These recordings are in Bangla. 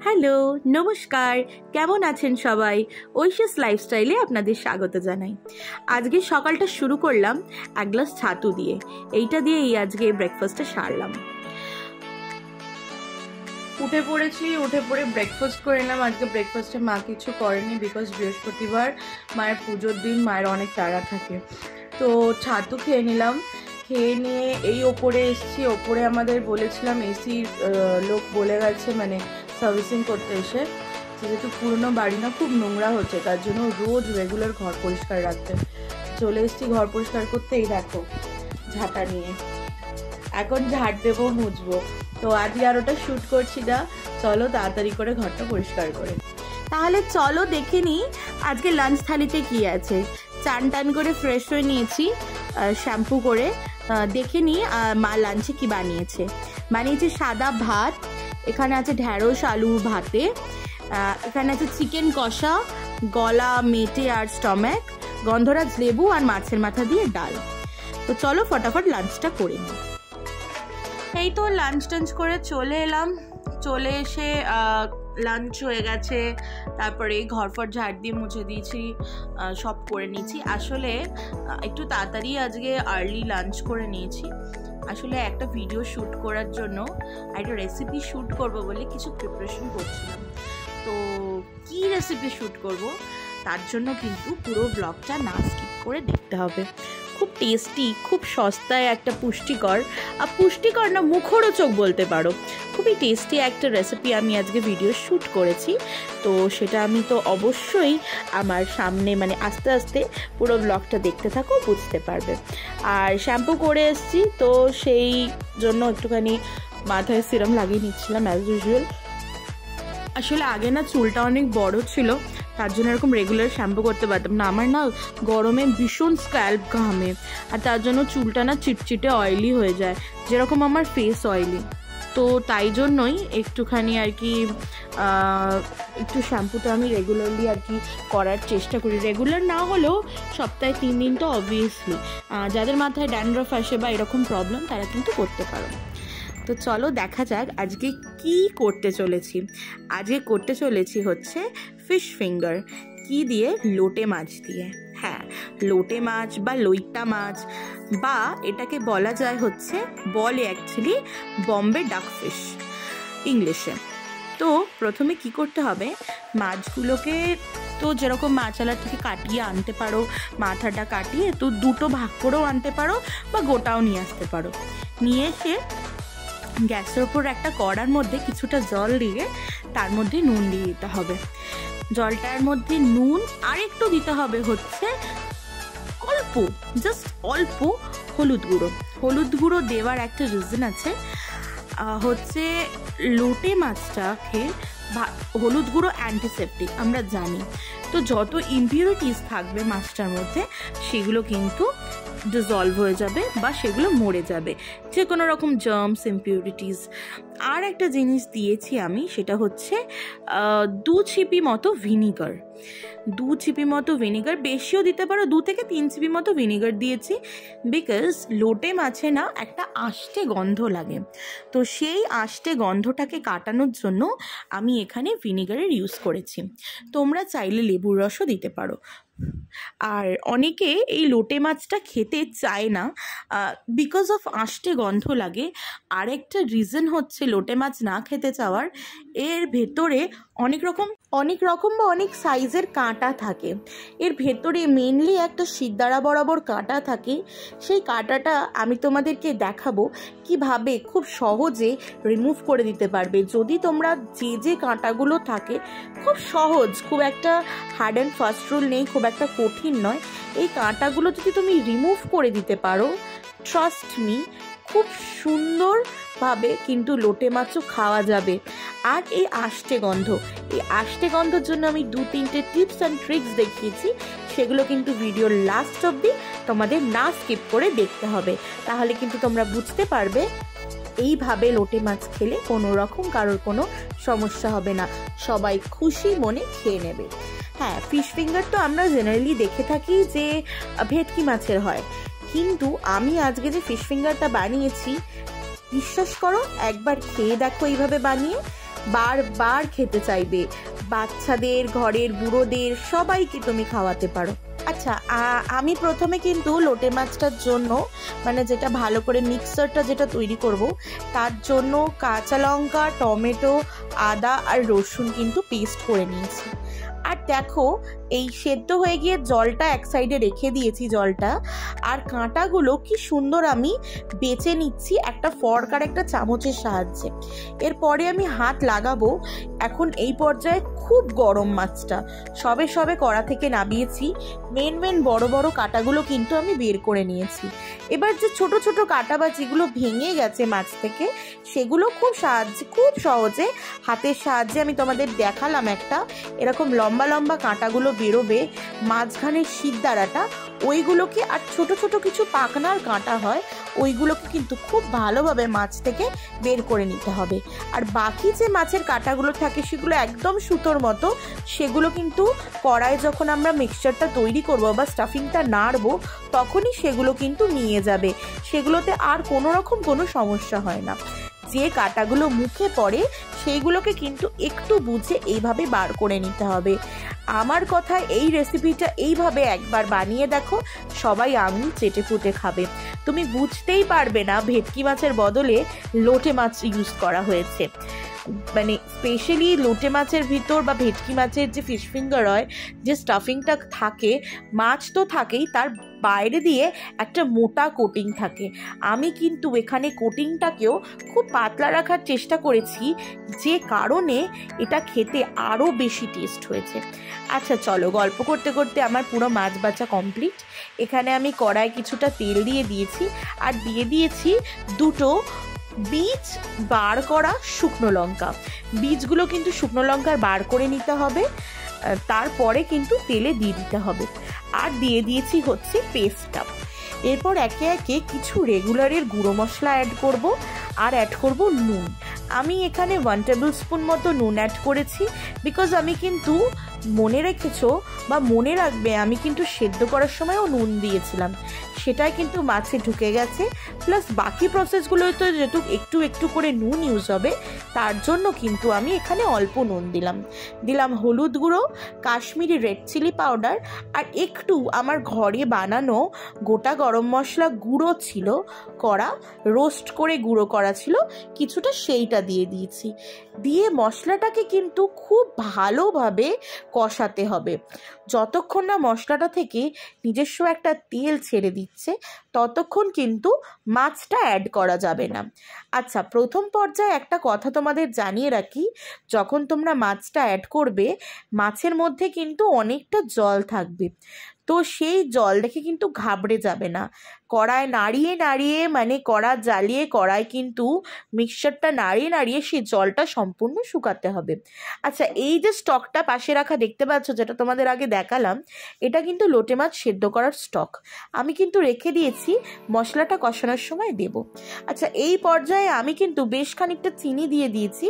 হ্যালো, নমস্কার। কেমন আছেন সবাই? ঐশিস লাইফস্টাইলে আপনাদের স্বাগত জানাই। আজকে সকালটা শুরু করলাম এক গ্লাস ছাতু দিয়ে। এইটা দিয়েই আজকে ব্রেকফাস্টটা সারলাম। উঠে পড়ে ব্রেকফাস্ট করে নিলাম। আজকে ব্রেকফাস্টে মা কিছু করেনি, বিকজ বৃহস্পতিবার মায়ের পুজোর দিন, মায়ের অনেক তাড়া থাকে। তো ছাতু খেয়ে নিলাম। খেয়ে নিয়ে এই ওপরে এসেছি। ওপরে আমাদের বলেছিলাম এসির লোক বলে গেছে, মানে সার্ভিসিং করতে এসে, যেহেতু পুরনো বাড়ি না, খুব নোংরা হচ্ছে, তার জন্য রোজ রেগুলার ঘর পরিষ্কার রাখতে চলে এসেছি। ঘর পরিষ্কার করতে এই দেখো ঝাঁটা নিয়ে, এখন ঝাড় দেবো, মুছবো। তো আজকে আর ওটা শ্যুট করছি না, চলো তাড়াতাড়ি করে ঘরটা পরিষ্কার করে। তাহলে চলো দেখে নিই আজকে লাঞ্চ থালিতে কি আছে। চান টান করে ফ্রেশ হয়ে নিয়েছি, শ্যাম্পু করে। দেখে নিই মা লাঞ্চে কি বানিয়েছে। বানিয়েছে সাদা ভাত, এখানে আছে ঢ্যাঁড়স আলু ভাতে, এখানে আছে চিকেন কষা, গলা মেটে আর স্টমেক, গন্ধরাজ লেবু আর মাছের মাথা দিয়ে ডাল। তো চলো ফটাফট লাঞ্চটা করে নিই। এই তো লাঞ্চ টাঞ্চ করে চলে এলাম। চলে এসে লাঞ্চ হয়ে গেছে, তারপরে ঘরফর ঝাড় দিয়ে মুছে দিয়েছি, সব করে নিয়েছি। আসলে একটু তাড়াতাড়ি আজকে আর্লি লাঞ্চ করে নিয়েছি। আসলে একটা ভিডিও শ্যুট করার জন্য, একটা রেসিপি শ্যুট করব বলে কিছু প্রিপারেশন করছিলাম। তো কি রেসিপি শ্যুট করব তার জন্য কিন্তু পুরো ব্লগটা না স্কিপ করে দেখতে হবে। খুব টেস্টি, খুব সস্তায় একটা পুষ্টিকর না, মুখরোচক বলতে পারো, খুবই টেস্টি একটা রেসিপি আমি আজকে ভিডিও শ্যুট করেছি। তো সেটা আমি তো অবশ্যই আমার সামনে, মানে আস্তে আস্তে পুরো ব্লগটা দেখতে থাকো, বুঝতে পারবে। আর শ্যাম্পু করে এসেছি, তো সেই জন্য একটুখানি মাথায় সিরাম লাগিয়ে নিচ্ছিলাম অ্যাজ ইউজুয়াল। আসলে আগে না চুলটা অনেক বড় ছিল, তার জন্য এরকম রেগুলার শ্যাম্পু করতে পারতাম না। আমার না গরমে ভীষণ স্ক্যাল্প ঘামে, আর তার জন্য চুলটা না চিটচিটে অয়েলি হয়ে যায়, যেরকম আমার ফেস অয়েলি। তো তাই জন্যই একটুখানি আর কি একটু শ্যাম্পুটা আমি রেগুলারলি আর কি করার চেষ্টা করি। রেগুলার না হলেও সপ্তাহে 3 দিন তো অবভিয়াসলি। যাদের মাথায় ড্যান্ড্রফ আসে বা এরকম প্রবলেম, তারা কিন্তু করতে পারো। তো চলো দেখা যাক আজকে কি করতে চলেছি। আজকে করতে চলেছি হচ্ছে ফিশ ফিঙ্গার। কি দিয়ে? লোটে মাছ দিয়ে। হ্যাঁ, লোটে মাছ বা লইট্টা মাছ, বা এটাকে বলা যায় হচ্ছে, বলে অ্যাকচুয়ালি বম্বে ডাক ফিশ ইংলিশে। তো প্রথমে কি করতে হবে, মাছগুলোকে তো যেরকম মাছালার থেকে কাটিয়ে আনতে পারো, মাথাটা কাটিয়ে তো দুটো ভাগ করেও আনতে পারো, বা গোটাও নিয়ে আসতে পারো। নিয়ে এসে গ্যাসের উপর একটা কড়ার মধ্যে কিছুটা জল দিয়ে তার মধ্যে নুন দিয়ে দিতে হবে। জলটার মধ্যে নুন আর একটু দিতে হবে হচ্ছে অল্প, জাস্ট অল্প হলুদ গুঁড়ো দেওয়ার একটা রিজন আছে, হচ্ছে লোটে মাছটাকে হলুদ গুঁড়ো অ্যান্টিসেপটিক আমরা জানি। তো যত ইমপিউরিটিস থাকবে মাছটার মধ্যে, সেগুলো কিন্তু ডিজলভ হয়ে যাবে বা সেগুলো মরে যাবে, যে কোনো রকম জার্মস, ইমপিউরিটিস। আর একটা জিনিস দিয়েছি আমি, সেটা হচ্ছে 2 চিপি মতো ভিনিগার। 2 চিপি মতো ভিনিগার, বেশিও দিতে পারো, 2 থেকে 3 চিপি মতো ভিনিগার দিয়েছি, বিকজ লোটে মাছে না একটা আষ্টে গন্ধ লাগে। তো সেই আষ্টে গন্ধটাকে কাটানোর জন্য আমি এখানে ভিনিগারের ইউজ করেছি। তোমরা চাইলে লেবুর রসও দিতে পারো। আর অনেকে এই লোটে মাছটা খেতে চায় না, বিকজ অফ আষ্টে গন্ধ লাগে। আরেকটা রিজন হচ্ছে লোটে মাছ না খেতে চাওয়ার, এর ভেতরে অনেক রকম বা অনেক সাইজের কাঁটা থাকে। এর ভেতরে মেনলি একটা শিরদাঁড়া বরাবর কাঁটা থাকে। সেই কাঁটাটা আমি তোমাদেরকে দেখাবো কিভাবে খুব সহজে রিমুভ করে দিতে পারবে। যদি তোমরা যে কাঁটাগুলো থাকে, খুব সহজ, খুব একটা হার্ড অ্যান্ড ফাস্ট রুল নেই, খুব একটা কঠিন নয়। এই কাঁটাগুলো যদি তুমি রিমুভ করে দিতে পারো, ট্রাস্ট মি, খুব সুন্দরভাবে কিন্তু লোটে মাছও খাওয়া যাবে। আর এই আষ্টে গন্ধর জন্য আমি 2-3টে টিপস অ্যান্ড ট্রিক্স দেখিয়েছি, সেগুলো কিন্তু ভিডিওর লাস্ট অবধি তোমাদের না স্কিপ করে দেখতে হবে। তাহলে কিন্তু তোমরা বুঝতে পারবে এইভাবে লোটে মাছ খেলে কোনো রকম কারোর কোনো সমস্যা হবে না, সবাই খুশি মনে খেয়ে নেবে। হ্যাঁ, ফিশ ফিঙ্গার তো আমরা জেনারেলি দেখে থাকি যে ভেটকি মাছের হয়, কিন্তু আমি আজকে যে ফিশ ফিঙ্গারটা বানিয়েছি, বিশ্বাস করো, একবার খেয়ে দেখো এইভাবে বানিয়ে, বারবার খেতে চাইবে। বাচ্চাদের, ঘরের বুড়োদের সবাইকে তুমি খাওয়াতে পারো। আচ্ছা, আমি প্রথমে কিন্তু লোটে মাছটার জন্য মানে যেটা ভালো করে মিক্সারটা যেটা তৈরি করব তার জন্য কাঁচা লঙ্কা, টমেটো, আদা আর রসুন কিন্তু পেস্ট করে নিয়েছি। আর দেখো এই সেদ্ধ হয়ে গিয়ে জলটা এক সাইডে রেখে দিয়েছি জলটা, আর কাঁটাগুলো কি সুন্দর আমি বেছে নিচ্ছি একটা ফর্ক আর একটা চামচের সাহায্যে। এরপরে আমি হাত লাগাবো। এখন এই পর্যায়ে খুব গরম মাছটা সবে সবে কড়া থেকে নামিয়েছি। মেন বড় বড় কাঁটাগুলো কিন্তু আমি বের করে নিয়েছি। এবার যে ছোট ছোট কাঁটা বা যেগুলো ভেঙে গেছে মাছ থেকে সেগুলো খুব সহজে হাতের সাহায্যে আমি তোমাদের দেখালাম। একটা এরকম লম্বা লম্বা কাঁটাগুলো বেরোবে মাঝখানের শিরদাঁড়াটা, ওইগুলোকে, আর ছোট ছোট কিছু পাখনার কাঁটা হয় ওইগুলোকে কিন্তু খুব ভালোভাবে মাছ থেকে বের করে নিতে হবে। আর বাকি যে মাছের কাঁটাগুলো থাকে সেগুলো একদম সুতোর মতো, সেগুলো কিন্তু কড়াই যখন আমরা মিক্সচারটা তৈরি করব বা স্টাফিংটা নাড়বো তখনই সেগুলো কিন্তু নিয়ে যাবে, সেগুলোতে আর কোনো রকম কোনো সমস্যা হয় না। যে কাঁটাগুলো মুখে পড়ে সেইগুলোকে কিন্তু একটু বুঝে এইভাবে বার করে নিতে হবে। আমার কথা, এই রেসিপিটা এইভাবে একবার বানিয়ে দেখো, সবাই আঙুল চেটে ফুটে খাবে। তুমি বুঝতেই পারবে না ভেটকি মাছের বদলে লোটে মাছ ইউজ করা হয়েছে। মানে স্পেশালি লোটে মাছের ভিতর বা ভেটকি মাছের যে ফিশ ফিঙ্গার হয়, যে স্টাফিংটা থাকে, মাছ তো থাকেই, তার বাইরে দিয়ে একটা মোটা কোটিং থাকে। আমি কিন্তু এখানে কোটিংটাকেও খুব পাতলা রাখার চেষ্টা করেছি, যে কারণে এটা খেতে আরও বেশি টেস্ট হয়েছে। আচ্ছা চলো, গল্প করতে করতে আমার পুরো মাছ বাছা কমপ্লিট। এখানে আমি কড়াই কিছুটা তেল দিয়ে দিয়েছি, আর দিয়ে দিয়েছি দুটো বীজ বার করা শুকনো লঙ্কা। বীজগুলো কিন্তু শুকনো লঙ্কার বার করে নিতে হবে, তারপরে কিন্তু তেলে দিয়ে দিতে হবে। আর দিয়ে দিয়েছি হচ্ছে পেস্টটা। এরপর একে একে কিছু রেগুলারের গুঁড়ো মশলা অ্যাড করব, আর অ্যাড করব নুন। আমি এখানে 1 টেবিল স্পুন মতো নুন অ্যাড করেছি, বিকজ আমি কিন্তু মনে রেখেছো বা মনে রাখবে আমি কিন্তু সেদ্ধ করার সময়ও নুন দিয়েছিলাম, সেটাই কিন্তু মাছে ঢুকে গেছে। প্লাস বাকি প্রসেসগুলোতে তো যেহেতু একটু একটু করে নুন ইউজ হবে, তার জন্য কিন্তু আমি এখানে অল্প নুন দিলাম হলুদ গুঁড়ো, কাশ্মীরি রেড চিলি পাউডার, আর একটু আমার ঘরে বানানো গোটা গরম মশলা গুঁড়ো ছিল করা, রোস্ট করে গুঁড়ো করা ছিল কিছুটা, সেইটা দিয়ে দিয়েছি। দিয়ে মশলাটাকে কিন্তু খুব ভালোভাবে কষাতে হবে। যতক্ষণ না মশলাটা থেকে নিজস্ব একটা তেল ছেড়ে দিচ্ছে ততক্ষণ কিন্তু মাছটা অ্যাড করা যাবে না। আচ্ছা, প্রথম পর্যায়ে একটা কথা তোমাদের জানিয়ে রাখি, যখন তোমরা মাছটা অ্যাড করবে মাছের মধ্যে কিন্তু অনেকটা জল থাকবে, তো সেই জল দেখে কিন্তু ঘাবড়ে যাবে না। কড়ায় নাড়িয়ে মানে কড়া জ্বালিয়ে কড়ায় কিন্তু মিক্সচারটা নাড়িয়ে সেই জলটা সম্পূর্ণ শুকাতে হবে। আচ্ছা, এই যে স্টকটা পাশে রাখা দেখতে পাচ্ছ, যেটা তোমাদের আগে দেখালাম, এটা কিন্তু লোটে মাছ সেদ্ধ করার স্টক। আমি কিন্তু রেখে দিয়েছি, মশলাটা কষানোর সময় দেব। আচ্ছা, এই পর্যায়ে আমি কিন্তু বেশ খানিকটা চিনি দিয়ে দিয়েছি,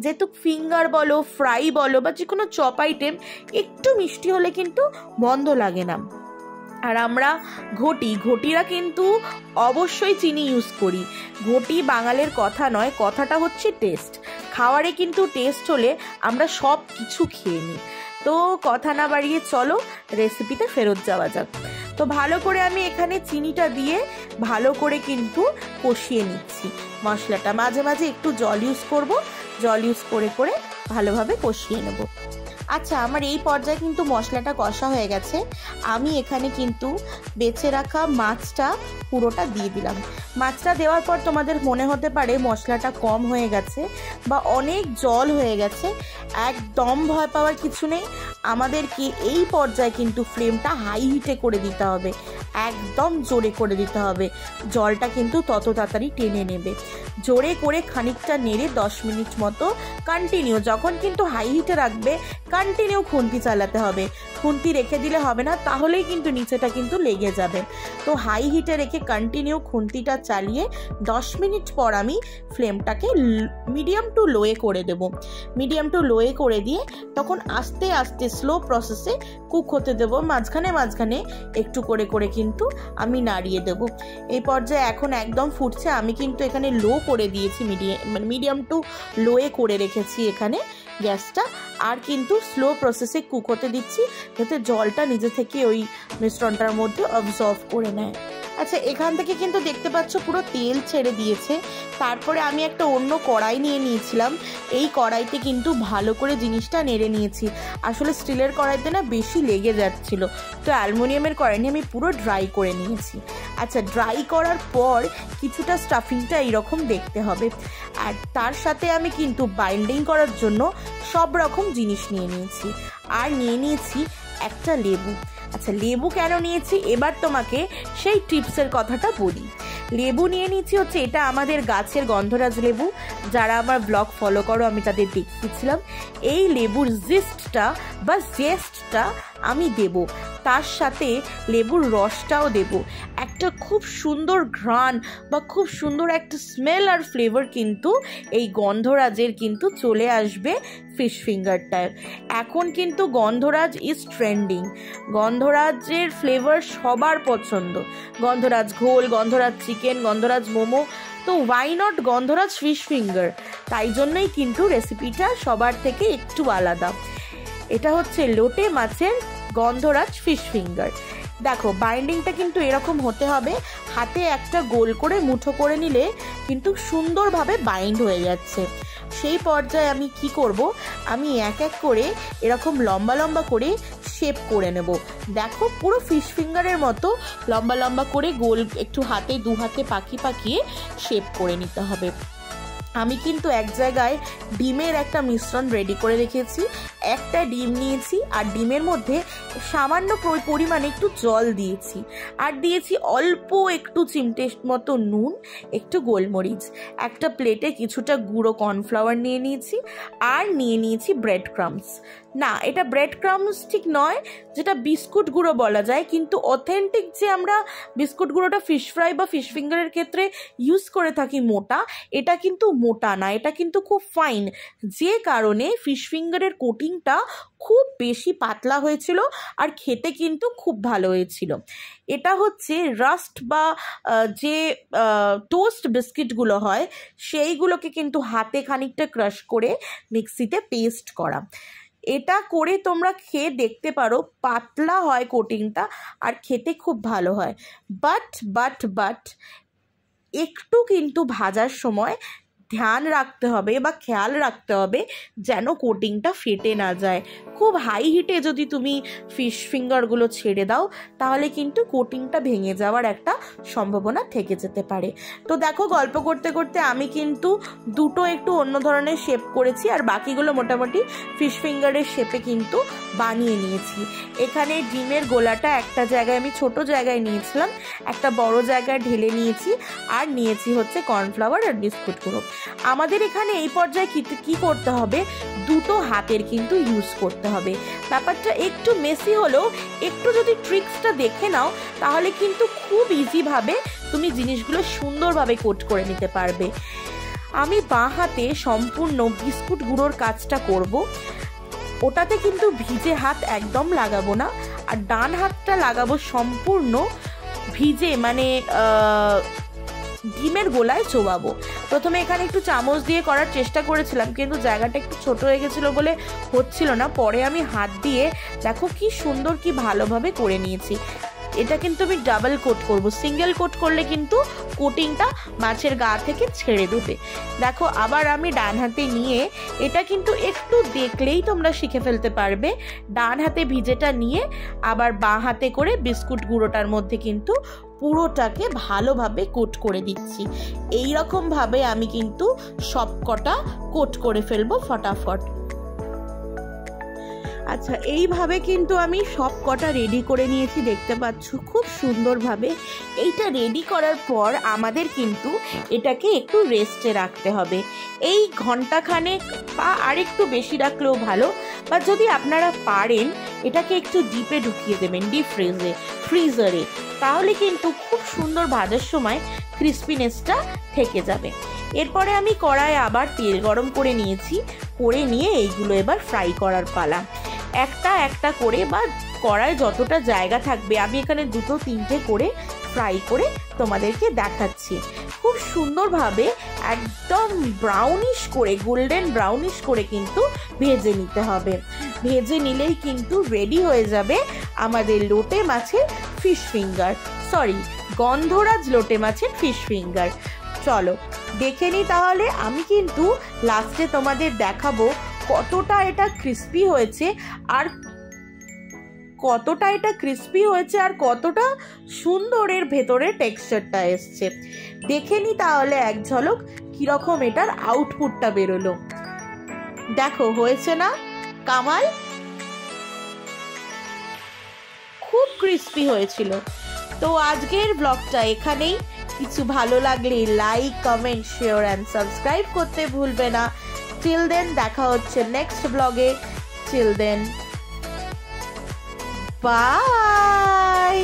যেহেতু ফিঙ্গার বলো, ফ্রাই বলো বা যে কোনো চপ আইটেম একটু মিষ্টি হলে কিন্তু মন্দ লাগে না। আর আমরা ঘটিরা কিন্তু অবশ্যই চিনি ইউজ করি। ঘটি বাঙালির কথা নয়, কথাটা হচ্ছে টেস্ট। খাওয়ারে কিন্তু টেস্ট হলে আমরা সব কিছু খেয়ে নিই। তো কথা না বাড়িয়ে চলো রেসিপিতে ফেরত যাওয়া যাক। তো ভালো করে আমি এখানে চিনিটা দিয়ে ভালো করে কিন্তু কষিয়ে নিচ্ছি মশলাটা। মাঝে মাঝে একটু জল ইউজ করব, জল ইউজ করে ভালোভাবে কষিয়ে নেব। আচ্ছা, আমার এই পর্যায়ে কিন্তু মশলাটা কষা হয়ে গেছে। আমি এখানে কিন্তু বেছে রাখা মাছটা পুরোটা দিয়ে দিলাম। মাছটা দেওয়ার পর তোমাদের মনে হতে পারে মশলাটা কম হয়ে গেছে বা অনেক জল হয়ে গেছে। একদম ভয় পাওয়ার কিছু নেই। আমাদেরকে এই পর্যায়ে কিন্তু ফ্লেমটা হাই হিটে করে দিতে হবে, একদম জোরে করে দিতে হবে। জলটা কিন্তু তত তাড়াতাড়ি টেনে নেবে। জোরে করে খানিকটা নেড়ে 10 মিনিট মতো কন্টিনিউ, যখন কিন্তু হাই হিটে রাখবে কন্টিনিউ খুন্তি চালাতে হবে। খুন্তি রেখে দিলে হবে না, তাহলেই কিন্তু নিচেটা কিন্তু লেগে যাবে। তো হাই হিটে রেখে কন্টিনিউ খুন্তিটা চালিয়ে 10 মিনিট পর আমি ফ্লেমটাকে মিডিয়াম টু লোয়ে করে দেব। মিডিয়াম টু লোয়ে করে দিয়ে তখন আস্তে আস্তে স্লো প্রসেসে কুক হতে দেবো। মাঝখানে মাঝখানে একটু করে করে কিন্তু আমি নাড়িয়ে দেবো। এই পর্যায়ে এখন একদম ফুটছে। আমি কিন্তু এখানে লো করে দিয়েছি, মিডিয়াম টু লোয়ে করে রেখেছি এখানে গ্যাসটা। আর কিন্তু স্লো প্রসেসে কুক হতে দিচ্ছি যাতে জলটা নিজে থেকে ওই মিশ্রণটার মধ্যে অবজর্ভ করে নেয়। আচ্ছা, এখান থেকে কিন্তু দেখতে পাচ্ছ পুরো তেল ছেড়ে দিয়েছে। তারপরে আমি একটা অন্য কড়াই নিয়ে নিয়েছিলাম। এই কড়াইতে কিন্তু ভালো করে জিনিসটা নেড়ে নিয়েছি। আসলে স্টিলের কড়াইতে না বেশি লেগে যাচ্ছিল, তো অ্যালুমিনিয়ামের কড়াই নিয়ে আমি পুরো ড্রাই করে নিয়েছি। আচ্ছা, ড্রাই করার পর কিছুটা স্টাফিংটা এইরকম দেখতে হবে। আর তার সাথে আমি কিন্তু বাইন্ডিং করার জন্য সব রকম জিনিস নিয়ে নিয়েছি। আর নিয়ে নিয়েছি একটা লেবু। আচ্ছা, লেবু কেন নিয়েছি এবার তোমাকে সেই টিপসের কথাটা বলি। লেবু নিয়ে নিয়েছি হচ্ছে, এটা আমাদের গাছের গন্ধরাজ লেবু। যারা আমার ব্লগ ফলো করো আমি তাদের দেখিয়েছিলাম। এই লেবুর জিস্টটা বা জেস্টটা আমি দেব, তার সাথে লেবুর রসটাও দেব। একটা খুব সুন্দর ঘ্রাণ বা খুব সুন্দর একটা স্মেল আর ফ্লেভার কিন্তু এই গন্ধরাজের কিন্তু চলে আসবে ফিশ ফিঙ্গারটায়। এখন কিন্তু গন্ধরাজ ইজ ট্রেন্ডিং। গন্ধরাজের ফ্লেভার সবার পছন্দ। গন্ধরাজ ঘোল, গন্ধরাজ চিকেন, গন্ধরাজ মোমো, তো why not Gondhoraj fish finger. তাই জন্যই কিন্তু রেসিপিটা সবার থেকে একটু আলাদা। এটা হচ্ছে লোটে মাছের গন্ধরাজ ফিশ ফিঙ্গার। দেখো, বাইন্ডিংটা কিন্তু এরকম হতে হবে। হাতে একটা গোল করে মুঠো করে নিলে কিন্তু সুন্দরভাবে বাইন্ড হয়ে যাচ্ছে। সেই পর্যায়ে আমি কি করব, আমি এক এক করে এরকম লম্বা লম্বা করে শেপ করে নেব। দেখো, পুরো ফিশ ফিঙ্গারের মতো লম্বা লম্বা করে গোল একটু হাতে দু হাতে পাকিয়ে শেপ করে নিতে হবে। আমি কিন্তু এক জায়গায় ডিমের একটা মিশ্রণ রেডি করে রেখেছি। একটা ডিম নিয়েছি আর ডিমের মধ্যে সামান্য পরিমাণে একটু জল দিয়েছি, আর দিয়েছি অল্প একটু চিমটে মতো নুন, একটু গোলমরিচ। একটা প্লেটে কিছুটা গুঁড়ো কর্নফ্লাওয়ার নিয়ে নিয়েছি, আর নিয়ে নিয়েছি ব্রেড ক্রাম্বস। না, এটা ব্রেড ক্রাম্বস ঠিক নয়, যেটা বিস্কুট গুঁড়ো বলা যায়, কিন্তু অথেন্টিক যে আমরা বিস্কুট গুঁড়োটা ফিশ ফ্রাই বা ফিশ ফিঙ্গারের ক্ষেত্রে ইউজ করে থাকি মোটা, এটা কিন্তু মোটা না, এটা কিন্তু খুব ফাইন, যে কারণে ফিশ ফিঙ্গারের কোটিংটা খুব বেশি পাতলা হয়েছিল আর খেতে কিন্তু খুব ভালো হয়েছিল। এটা হচ্ছে রাস্ট বা যে টোস্ট বিস্কিটগুলো হয় সেইগুলোকে কিন্তু হাতে খানিকটা ক্রাশ করে মিক্সিতে পেস্ট করা। এটা করে তোমরা খেয়ে দেখতে পারো, পাতলা হয় কোটিংটা আর খেতে খুব ভালো হয়। বাট একটু কিন্তু ভাজার সময় ধ্যান রাখতে হবে বা খেয়াল রাখতে হবে যেন কোটিংটা ফেটে না যায়। খুব হাই হিটে যদি তুমি ফিশ ফিঙ্গারগুলো ছেড়ে দাও তাহলে কিন্তু কোটিংটা ভেঙে যাওয়ার একটা সম্ভাবনা থেকে যেতে পারে। তো দেখো, গল্প করতে করতে আমি কিন্তু দুটো একটু অন্য ধরনের শেপ করেছি, আর বাকিগুলো মোটামুটি ফিশ ফিঙ্গারের শেপে কিন্তু বানিয়ে নিয়েছি। এখানে ডিমের গোলাটা একটা জায়গায় আমি ছোট জায়গায় নিয়েছিলাম, একটা বড় জায়গায় ঢেলে নিয়েছি, আর নিয়েছি হচ্ছে কর্নফ্লাওয়ার আর বিস্কুট গুঁড়ো। আমাদের এখানে এই পর্যায়ে কি করতে হবে, দুটো হাতের কিন্তু ইউজ করতে হবে। ব্যাপারটা একটু মেসি হলেও একটু যদি ট্রিক্সটা দেখে নাও তাহলে কিন্তু খুব ইজিভাবে তুমি জিনিসগুলো সুন্দরভাবে কোট করে নিতে পারবে। আমি বাঁ হাতে সম্পূর্ণ বিস্কুট গুঁড়োর কাজটা করব, ওটাতে কিন্তু ভিজে হাত একদম লাগাবো না, আর ডান হাতটা লাগাবো সম্পূর্ণ ভিজে, মানে ডিমের গোলায় চোবাবো। প্রথমে এখানে একটু চামচ দিয়ে করার চেষ্টা করেছিলাম, কিন্তু জায়গাটা একটু ছোট হয়ে গেছিলো বলে হচ্ছিল না। পরে আমি হাত দিয়ে দেখো কি সুন্দর কি ভালোভাবে করে নিয়েছি। এটা কিন্তু আমি ডাবল কোট করব, সিঙ্গেল কোট করলে কিন্তু কোটিংটা মাছের গা থেকে ছেড়ে দেবে। দেখো, আবার আমি ডান হাতে নিয়ে, এটা কিন্তু একটু দেখলেই তোমরা শিখে ফেলতে পারবে, ডান হাতে ভিজেটা নিয়ে আবার বাঁ হাতে করে বিস্কুট গুঁড়োটার মধ্যে কিন্তু পুরোটাকে ভালোভাবে কোট করে দিচ্ছি। এই রকম ভাবে আমি কিন্তু সবকটা কোট করে ফেলবো ফটাফট। আচ্ছা, এইভাবে কিন্তু আমি সব কটা রেডি করে নিয়েছি, দেখতে পাচ্ছ খুব সুন্দরভাবে। এইটা রেডি করার পর আমাদের কিন্তু এটাকে একটু রেস্টে রাখতে হবে। এই ঘন্টাখানেক বা আরেকটু বেশি রাখলেও ভালো, বা যদি আপনারা পারেন এটাকে একটু ডিপে ঢুকিয়ে দেবেন, ডিপ ফ্রিজারে, তাহলে কিন্তু খুব সুন্দর ভাজার সময় ক্রিস্পিনেসটা থেকে যাবে। এরপরে আমি কড়াইয়ে আবার তেল গরম করে নিয়েছি, করে নিয়ে এইগুলো এবার ফ্রাই করার পালা। একটা একটা করে বা কড়ায় যতটা জায়গা থাকবে, আমি এখানে 2-3টে করে ফ্রাই করে তোমাদেরকে দেখাচ্ছি। খুব সুন্দরভাবে একদম ব্রাউনিশ করে, গোল্ডেন ব্রাউনিশ করে কিন্তু ভেজে নিতে হবে। ভেজে নিলেই কিন্তু রেডি হয়ে যাবে আমাদের লোটে মাছের ফিশ ফিঙ্গার, গন্ধরাজ লোটে মাছের ফিশ ফিঙ্গার। চলো দেখে নি তাহলে। আমি কিন্তু লাস্টে তোমাদের দেখাবো কতটা এটা ক্রিস্পি হয়েছে আর কতটা সুন্দর এর ভেতরে টেক্সচারটা এসছে। দেখে নি তাহলে এক ঝলক কিরকম এটার আউটপুটটা বেরোলো। দেখো হয়েছে না কামাল, খুব ক্রিস্পি হয়েছিল। তো আজকের ব্লগটা এখানেই। কিছু ভালো লাগলে like, comment, share and subscribe করতে ভুলবে না। টিল দেন দেখা হচ্ছে নেক্সট ব্লগে। Till then by.